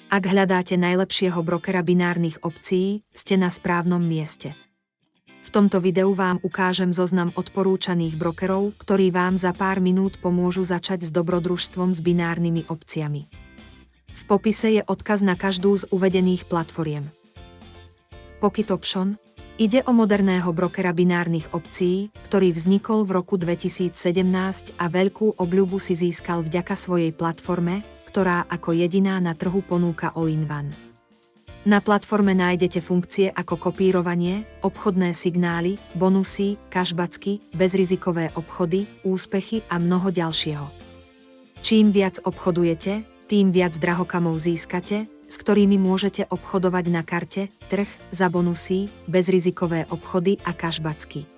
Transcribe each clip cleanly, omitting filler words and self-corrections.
Ak hľadáte najlepšieho brokera binárnych opcií, ste na správnom mieste. V tomto videu vám ukážem zoznam odporúčaných brokerov, ktorí vám za pár minút pomôžu začať s dobrodružstvom s binárnymi opciami. V popise je odkaz na každú z uvedených platformiem. Pocket Option. Ide o moderného brokera binárnych opcií, ktorý vznikol v roku 2017 a veľkú obľubu si získal vďaka svojej platforme, ktorá ako jediná na trhu ponúka all-in-one. Na platforme nájdete funkcie ako kopírovanie, obchodné signály, bonusy, cashbacky, bezrizikové obchody, úspechy a mnoho ďalšieho. Čím viac obchodujete, tým viac drahokamov získate, s ktorými môžete obchodovať na karte, trh, za bonusy, bezrizikové obchody a cashbacky.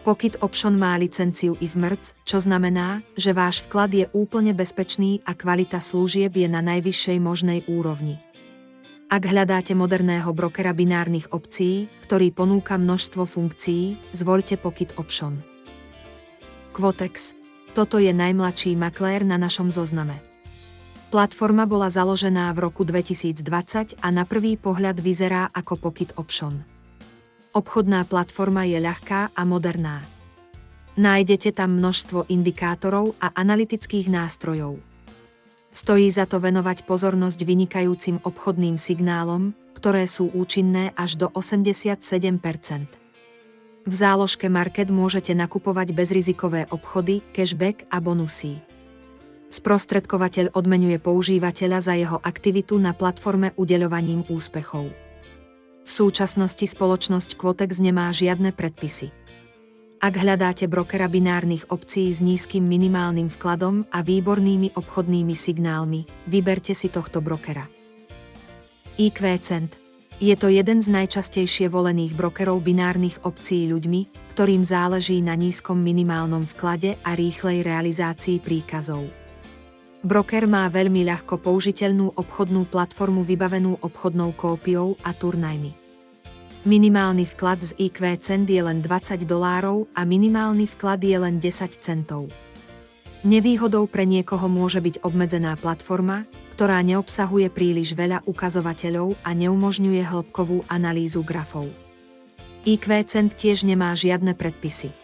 Pocket Option má licenciu IFMRC, čo znamená, že váš vklad je úplne bezpečný a kvalita služieb je na najvyššej možnej úrovni. Ak hľadáte moderného brokera binárnych opcií, ktorý ponúka množstvo funkcií, zvoľte Pocket Option. Quotex. Toto je najmladší maklér na našom zozname. Platforma bola založená v roku 2020 a na prvý pohľad vyzerá ako Pocket Option. Obchodná platforma je ľahká a moderná. Nájdete tam množstvo indikátorov a analytických nástrojov. Stojí za to venovať pozornosť vynikajúcim obchodným signálom, ktoré sú účinné až do 87%. V záložke Market môžete nakupovať bezrizikové obchody, cashback a bonusy. Sprostredkovateľ odmeňuje používateľa za jeho aktivitu na platforme udeľovaním úspechov. V súčasnosti spoločnosť Quotex nemá žiadne predpisy. Ak hľadáte brokera binárnych opcií s nízkym minimálnym vkladom a výbornými obchodnými signálmi, vyberte si tohto brokera. IQCent. Je to jeden z najčastejšie volených brokerov binárnych opcií ľuďmi, ktorým záleží na nízkom minimálnom vklade a rýchlej realizácii príkazov. Broker má veľmi ľahko použiteľnú obchodnú platformu vybavenú obchodnou kópiou a turnajmi. Minimálny vklad z IQCent je len $20 a minimálny vklad je len 10 centov. Nevýhodou pre niekoho môže byť obmedzená platforma, ktorá neobsahuje príliš veľa ukazovateľov a neumožňuje hĺbkovú analýzu grafov. IQCent tiež nemá žiadne predpisy.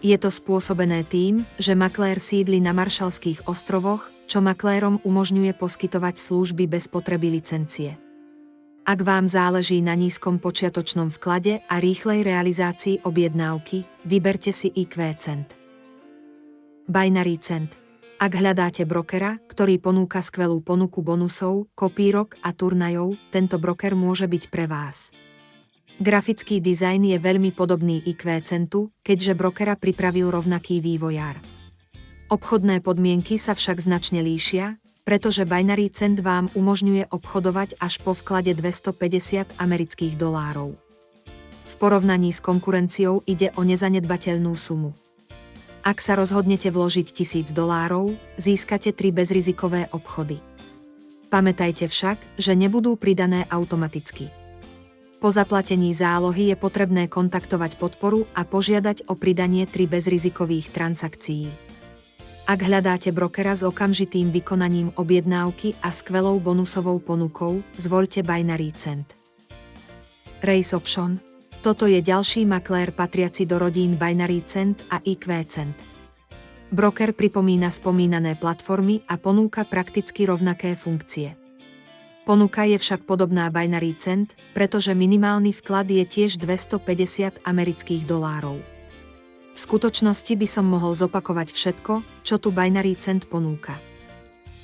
Je to spôsobené tým, že maklér sídli na Maršalských ostrovoch, čo maklérom umožňuje poskytovať služby bez potreby licencie. Ak vám záleží na nízkom počiatočnom vklade a rýchlej realizácii objednávky, vyberte si IQCent. Binary Cent. Ak hľadáte brokera, ktorý ponúka skvelú ponuku bonusov, kopírok a turnajov, tento broker môže byť pre vás. Grafický dizajn je veľmi podobný IQCentu, keďže brokera pripravil rovnaký vývojár. Obchodné podmienky sa však značne líšia, pretože Binary Cent vám umožňuje obchodovať až po vklade $250. V porovnaní s konkurenciou ide o nezanedbateľnú sumu. Ak sa rozhodnete vložiť $1000, získate 3 bezrizikové obchody. Pamätajte však, že nebudú pridané automaticky. Po zaplatení zálohy je potrebné kontaktovať podporu a požiadať o pridanie 3 bezrizikových transakcií. Ak hľadáte brokera s okamžitým vykonaním objednávky a skvelou bonusovou ponukou, zvoľte Binary Cent. Race Option. Toto je ďalší maklér patriaci do rodín Binary Cent a IQCent. Broker pripomína spomínané platformy a ponúka prakticky rovnaké funkcie. Ponuka je však podobná Binary Cent, pretože minimálny vklad je tiež $250. V skutočnosti by som mohol zopakovať všetko, čo tu Binary Cent ponúka.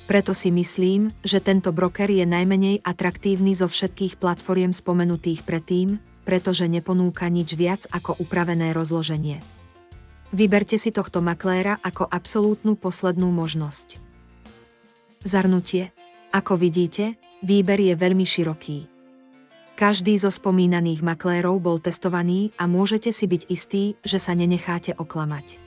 Preto si myslím, že tento broker je najmenej atraktívny zo všetkých platformiem spomenutých predtým, pretože neponúka nič viac ako upravené rozloženie. Vyberte si tohto makléra ako absolútnu poslednú možnosť. Zhrnutie. Ako vidíte, výber je veľmi široký. Každý zo spomínaných maklérov bol testovaný a môžete si byť istí, že sa nenecháte oklamať.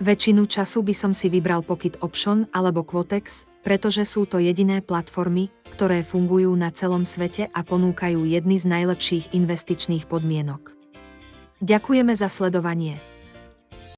Väčšinu času by som si vybral Pocket Option alebo Quotex, pretože sú to jediné platformy, ktoré fungujú na celom svete a ponúkajú jedny z najlepších investičných podmienok. Ďakujeme za sledovanie.